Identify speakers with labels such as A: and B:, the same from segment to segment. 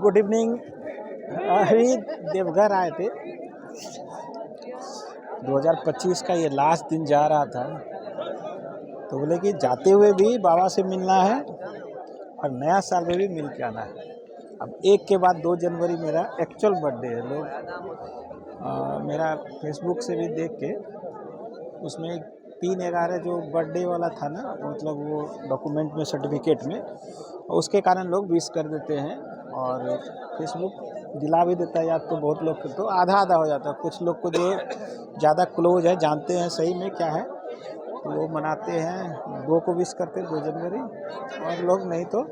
A: Good evening. अभी देवघर आए थे। 2025 का ये लास्ट दिन जा रहा था, तो बोले कि जाते हुए भी बाबा से मिलना है और नया साल में भी मिल के आना है। अब एक के बाद 2 जनवरी मेरा एक्चुअल बर्थडे है। लोग मेरा फेसबुक से भी देख के उसमें 3/11 जो बर्थडे वाला था ना, मतलब वो डॉक्यूमेंट में, सर्टिफिकेट में, उसके कारण लोग विश कर देते हैं और फेसबुक दिला भी देता है याद। तो बहुत लोग तो आधा आधा हो जाता है। कुछ लोग को जो ज़्यादा क्लोज है, जानते हैं सही में क्या है, तो वो मनाते हैं, 2 को विश करते हैं 2 जनवरी, और लोग नहीं तो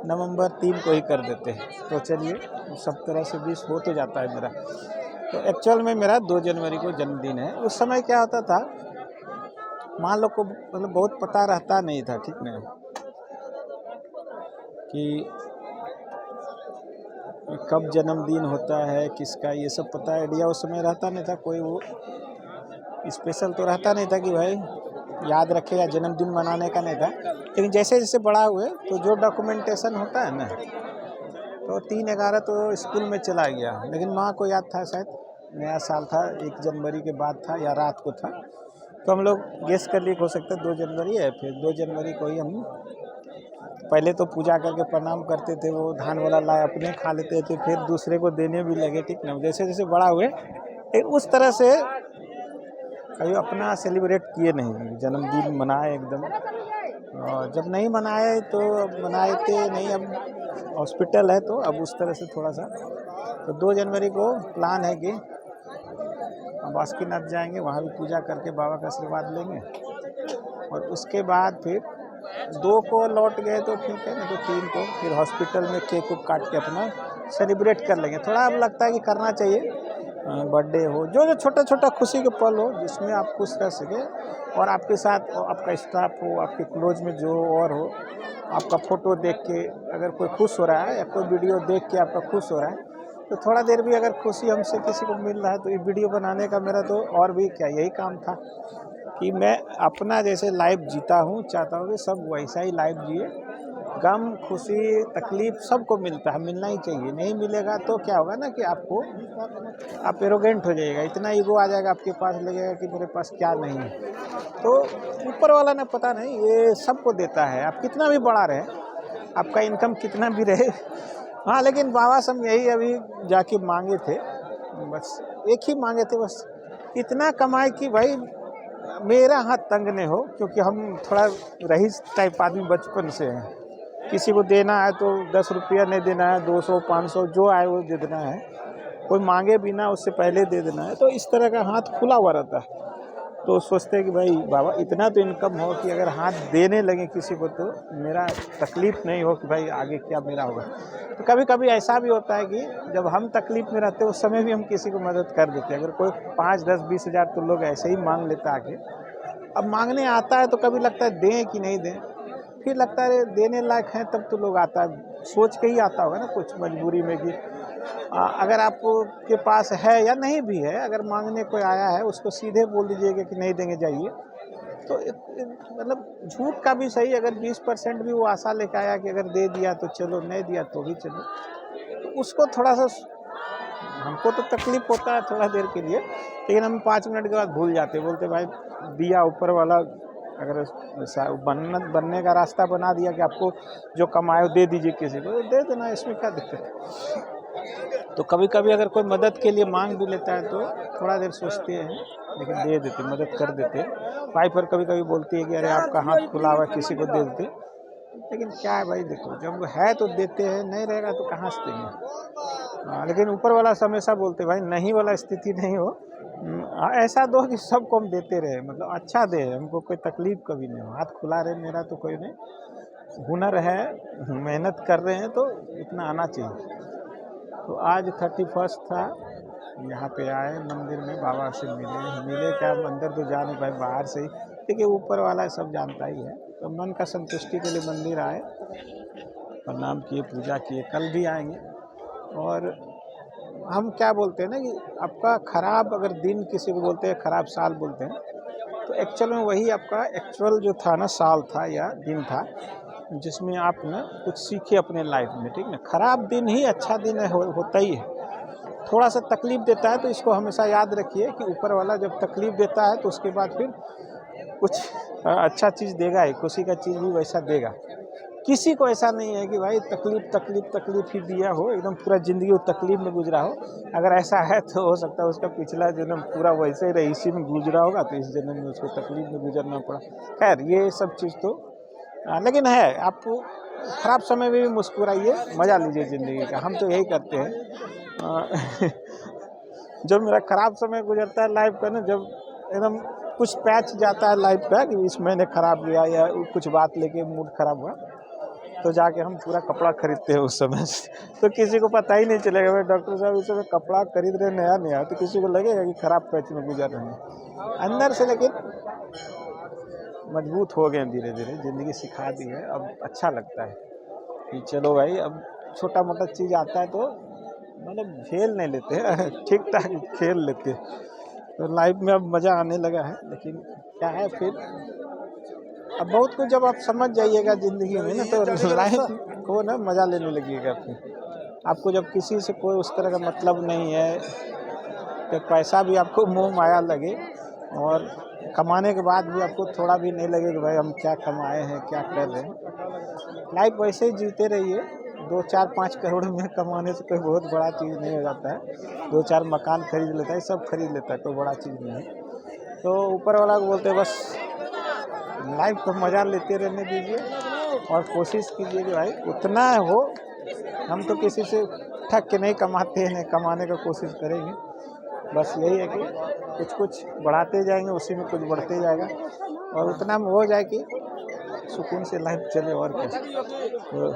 A: नवंबर 3 को ही कर देते हैं। तो चलिए, सब तरह से विश हो तो जाता है मेरा। तो एक्चुअल में मेरा 2 जनवरी को जन्मदिन है। उस समय क्या होता था, मान लो को मतलब बहुत पता रहता नहीं था, ठीक नहीं, कि कब जन्मदिन होता है किसका, ये सब पता आइडिया उस समय रहता नहीं था। कोई वो स्पेशल तो रहता नहीं था कि भाई याद रखे या जन्मदिन मनाने का नहीं था। लेकिन जैसे जैसे बड़ा हुए तो जो डॉक्यूमेंटेशन होता है ना, तो 3/11 तो स्कूल में चला गया। लेकिन माँ को याद था, शायद नया साल था, 1 जनवरी के बाद था या रात को था, तो हम लोग गेस कर लिए हो सकता है 2 जनवरी है। फिर 2 जनवरी को ही हम पहले तो पूजा करके प्रणाम करते थे, वो धान वाला लाए अपने खा लेते थे, फिर दूसरे को देने भी लगे, ठीक ना। जैसे जैसे बड़ा हुए, लेकिन उस तरह से कभी अपना सेलिब्रेट किए नहीं, जन्मदिन मनाए एकदम। और जब नहीं मनाए तो मनाए थे नहीं, अब हॉस्पिटल है तो अब उस तरह से थोड़ा सा। तो 2 जनवरी को प्लान है कि बासुकीनाथ जाएंगे, वहाँ भी पूजा करके बाबा का आशीर्वाद लेंगे, और उसके बाद फिर 2 को लौट गए तो ठीक है, नहीं तो 3 को फिर हॉस्पिटल में केक उक काट के अपना सेलिब्रेट कर लेंगे। थोड़ा अब लगता है कि करना चाहिए, बर्थडे हो, जो जो छोटा छोटा खुशी के पल हो जिसमें आप खुश रह सके, और आपके साथ आपका स्टाफ हो, आपके क्लोज में जो और हो, आपका फ़ोटो देख के अगर कोई खुश हो रहा है या कोई वीडियो देख के आपका खुश हो रहा है, तो थोड़ा देर भी अगर खुशी हमसे किसी को मिल रहा है, तो ये वीडियो बनाने का मेरा तो और भी क्या यही काम था कि मैं अपना जैसे लाइफ जीता हूँ, चाहता हूँ कि सब वैसा ही लाइफ जिए। गम, खुशी, तकलीफ सबको मिलता है, मिलना ही चाहिए। नहीं मिलेगा तो क्या होगा ना कि आप एरोगेंट हो जाइएगा, इतना ईगो आ जाएगा आपके पास, लगेगा कि मेरे पास क्या नहीं है। तो ऊपर वाला ने पता नहीं ये सबको देता है, आप कितना भी बड़ा रहे, आपका इनकम कितना भी रहे। हाँ, लेकिन बाबा से हम यही अभी जाके मांगे थे, बस एक ही मांगे थे, बस इतना कमाए कि भाई मेरा हाथ तंग नहीं हो, क्योंकि हम थोड़ा रईस टाइप आदमी बचपन से हैं। किसी को देना है तो 10 रुपया नहीं देना है, 200 500 जो आए वो दे देना है, कोई मांगे बिना उससे पहले दे देना है। तो इस तरह का हाथ खुला हुआ रहता है। तो सोचते हैं कि भाई बाबा इतना तो इनकम हो कि अगर हाथ देने लगे किसी को तो मेरा तकलीफ़ नहीं हो कि भाई आगे क्या मेरा होगा। तो कभी कभी ऐसा भी होता है कि जब हम तकलीफ़ में रहते हैं उस समय भी हम किसी को मदद कर देते हैं। अगर कोई 5 10 20 हज़ार तो लोग ऐसे ही मांग लेता आके। अब मांगने आता है तो कभी लगता है दें कि नहीं दें, फिर लगता है देने लायक हैं तब तो लोग आता है, सोच के ही आता होगा ना कुछ मजबूरी में कि अगर आपके पास है या नहीं भी है, अगर मांगने कोई आया है उसको सीधे बोल दीजिएगा कि नहीं देंगे जाइए। तो मतलब झूठ का भी सही, अगर 20% भी वो आशा लेके आया कि अगर दे दिया तो चलो, नहीं दिया तो भी चलो, तो उसको थोड़ा सा, हमको तो तकलीफ होता है थोड़ा देर के लिए, लेकिन हम 5 मिनट के बाद भूल जाते, बोलते भाई दिया ऊपर वाला, अगर बनने का रास्ता बना दिया कि आपको जो कमाए दे दीजिए, किसी को दे देना, इसमें क्या दिक्कत है। तो कभी कभी अगर कोई मदद के लिए मांग भी लेता है तो थोड़ा देर सोचते हैं, लेकिन दे देते, मदद कर देते। वाइफ पर कभी कभी बोलती है कि अरे आपका हाथ खुला हुआ, किसी को दे देते। लेकिन क्या है भाई, देखो जब है तो देते हैं, नहीं रहेगा तो कहाँ से देंगे। लेकिन ऊपर वाला हमेशा बोलते भाई नहीं वाला स्थिति नहीं हो, ऐसा दो कि सबको हम देते रहे, मतलब अच्छा दे, हमको कोई तकलीफ कभी नहीं हो, हाथ खुला रहे, मेरा तो कोई नहीं। हुनर है, मेहनत कर रहे हैं तो इतना आना चाहिए। तो आज 31 था, यहाँ पे आए मंदिर में, बाबा से मिले क्या, अंदर तो जा नहीं पाए, बाहर से ही, देखिए ऊपर वाला सब जानता ही है। तो मन का संतुष्टि के लिए मंदिर आए, प्रणाम किए, पूजा किए, कल भी आएंगे। और हम क्या बोलते हैं ना कि आपका खराब अगर दिन किसी को बोलते हैं, खराब साल बोलते हैं, तो एक्चुअल में वही आपका एक्चुअल जो था ना साल था या दिन था, जिसमें आप ना कुछ सीखे अपने लाइफ में, ठीक ना। खराब दिन ही अच्छा दिन होता ही है। थोड़ा सा तकलीफ देता है तो इसको हमेशा याद रखिए कि ऊपर वाला जब तकलीफ देता है तो उसके बाद फिर कुछ अच्छा चीज़ देगा ही, खुशी का चीज़ भी वैसा देगा। किसी को ऐसा नहीं है कि भाई तकलीफ तकलीफ तकलीफ ही दिया हो, एकदम पूरा ज़िंदगी वो तकलीफ में गुजरा हो। अगर ऐसा है तो हो सकता है उसका पिछला जन्म पूरा वैसे ही रईसी में गुजरा होगा, तो इस जन्म में उसको तकलीफ में गुजरना पड़ा। खैर ये सब चीज़ तो लेकिन है, आप खराब समय में भी मुस्कुराइए, मज़ा लीजिए ज़िंदगी का। हम तो यही करते हैं। जब मेरा खराब समय गुजरता है लाइफ का ना, जब एकदम कुछ पैच जाता है लाइफ का कि इस महीने खराब गया या कुछ बात लेके मूड खराब हुआ, तो जाके हम पूरा कपड़ा खरीदते हैं उस समय। तो किसी को पता ही नहीं चलेगा भाई डॉक्टर साहब इस समय कपड़ा खरीद रहे नया नया, तो किसी को लगेगा कि खराब पैच में गुजर रहे हैं अंदर से। लेकिन मजबूत हो गए धीरे धीरे, ज़िंदगी सिखा दी है। अब अच्छा लगता है कि चलो भाई, अब छोटा मोटा चीज़ आता है तो मतलब झेल नहीं लेते हैं, ठीक ठाक खेल लेते हैं। तो लाइफ में अब मज़ा आने लगा है। लेकिन क्या है फिर, अब बहुत कुछ जब आप समझ जाइएगा ज़िंदगी में ना, तो लाइफ को ना मज़ा लेने लगिएगा। फिर आपको जब किसी से कोई उस तरह का मतलब नहीं है, तो पैसा भी आपको मोह माया लगे और कमाने के बाद भी आपको थोड़ा भी नहीं लगे कि भाई हम क्या कमाए हैं, क्या कर रहे हैं। लाइफ वैसे ही जीते रहिए। 2-4-5 करोड़ में कमाने से कोई बहुत बड़ा चीज़ नहीं हो जाता है। 2-4 मकान खरीद लेता है, सब खरीद लेता है, कोई बड़ा चीज़ नहीं है। तो ऊपर वाला को बोलते हैं बस लाइफ को मज़ा लेते रहने दीजिए और कोशिश कीजिए कि भाई उतना हो। हम तो किसी से ठग के नहीं कमाते हैं, नहीं कमाने का कोशिश करेंगे। बस यही है कि कुछ कुछ बढ़ाते जाएंगे, उसी में कुछ बढ़ते जाएगा और उतना में हो जाए कि सुकून से लाइफ चले। और क्या। तो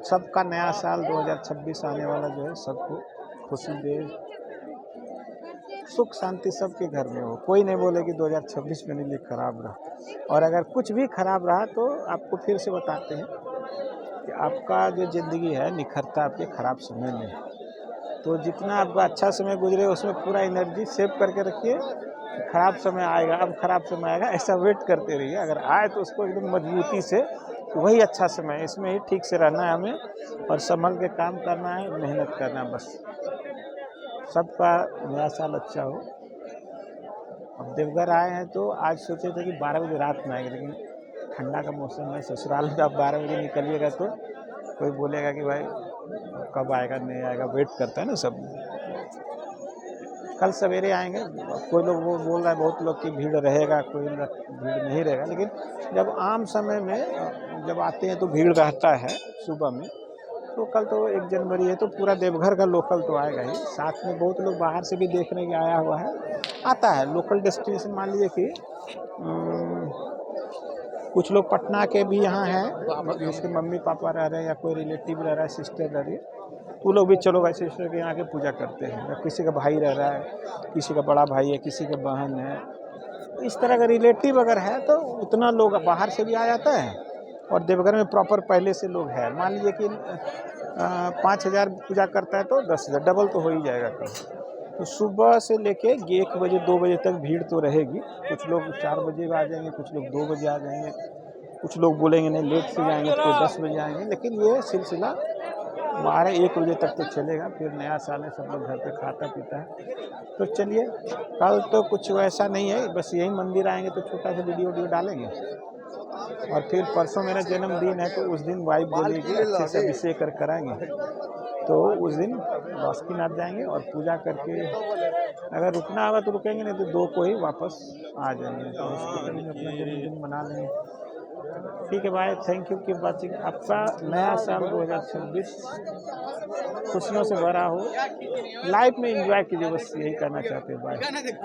A: सबका नया साल 2026 आने वाला जो है सबको खुशी दे, सुख शांति सबके घर में हो। कोई नहीं बोले कि 2026 मेरे लिए खराब रहा। और अगर कुछ भी खराब रहा तो आपको फिर से बताते हैं कि आपका जो ज़िंदगी है निखरता आपके खराब समय में। तो जितना आपका अच्छा समय गुजरे उसमें पूरा एनर्जी सेव करके रखिए। खराब समय आएगा, अब खराब समय आएगा ऐसा वेट करते रहिए। अगर आए तो उसको एकदम मजबूती से, वही अच्छा समय है, इसमें ही ठीक से रहना है हमें और संभल के काम करना है, मेहनत करना है बस। सबका नया साल अच्छा हो। अब देवघर आए हैं तो आज सोचे थे कि 12 बजे रात में आएंगे, लेकिन ठंडा का मौसम है, ससुराल में आप 12 बजे निकलिएगा तो कोई बोलेगा कि भाई कब आएगा नहीं आएगा, वेट करता है ना सब। कल सवेरे आएंगे। कोई लोग वो बोल रहा है बहुत लोग की भीड़ रहेगा, कोई भीड़ नहीं रहेगा। लेकिन जब आम समय में जब आते हैं तो भीड़ रहता है सुबह में। तो कल तो 1 जनवरी है तो पूरा देवघर का लोकल तो आएगा ही, साथ में बहुत लोग बाहर से भी देखने के आया हुआ है, आता है। लोकल डेस्टिनेशन मान लीजिए कि कुछ लोग पटना के भी यहाँ हैं, जिसके मम्मी पापा रह रहे हैं या कोई रिलेटिव रह रहा है, सिस्टर रह रही है, वो लोग भी चलो भाई सिस्टर के यहाँ के पूजा करते हैं। या किसी का भाई रह रहा है, किसी का बड़ा भाई है, किसी का बहन है, इस तरह का रिलेटिव अगर है तो उतना लोग बाहर से भी आ जाता है। और देवघर में प्रॉपर पहले से लोग हैं। मान लीजिए कि 5,000 पूजा करता है तो 10,000 डबल तो हो ही जाएगा कल। तो सुबह से लेके 1 बजे 2 बजे तक भीड़ तो रहेगी। कुछ लोग 4 बजे आ जाएंगे, कुछ लोग 2 बजे आ जाएंगे, कुछ लोग बोलेंगे नहीं लेट से जाएंगे तो 10 बजे आएंगे। लेकिन ये सिलसिला 12-1 बजे तक तो चलेगा। फिर नया साल है, सब लोग घर पे खाता पीता है। तो चलिए, कल तो कुछ वैसा नहीं है, बस यही मंदिर आएंगे तो छोटा सा वीडियो डालेंगे। और फिर परसों मेरा जन्मदिन है तो उस दिन वाइफ बोलेगी अच्छे से अभिषेक कर कराएंगे, तो उस दिन बासुकीनाथ जाएंगे और पूजा करके अगर रुकना होगा तो रुकेंगे, नहीं तो 2 को ही वापस आ जाएंगे। तो हॉस्पिटल में अपना जन्मदिन मना लेंगे। ठीक है भाई, थैंक यू कीप वाचिंग। आपका नया साल 2026 खुशियों से भरा हो। लाइफ में एंजॉय कीजिए, बस यही कहना चाहते हैं। बाय।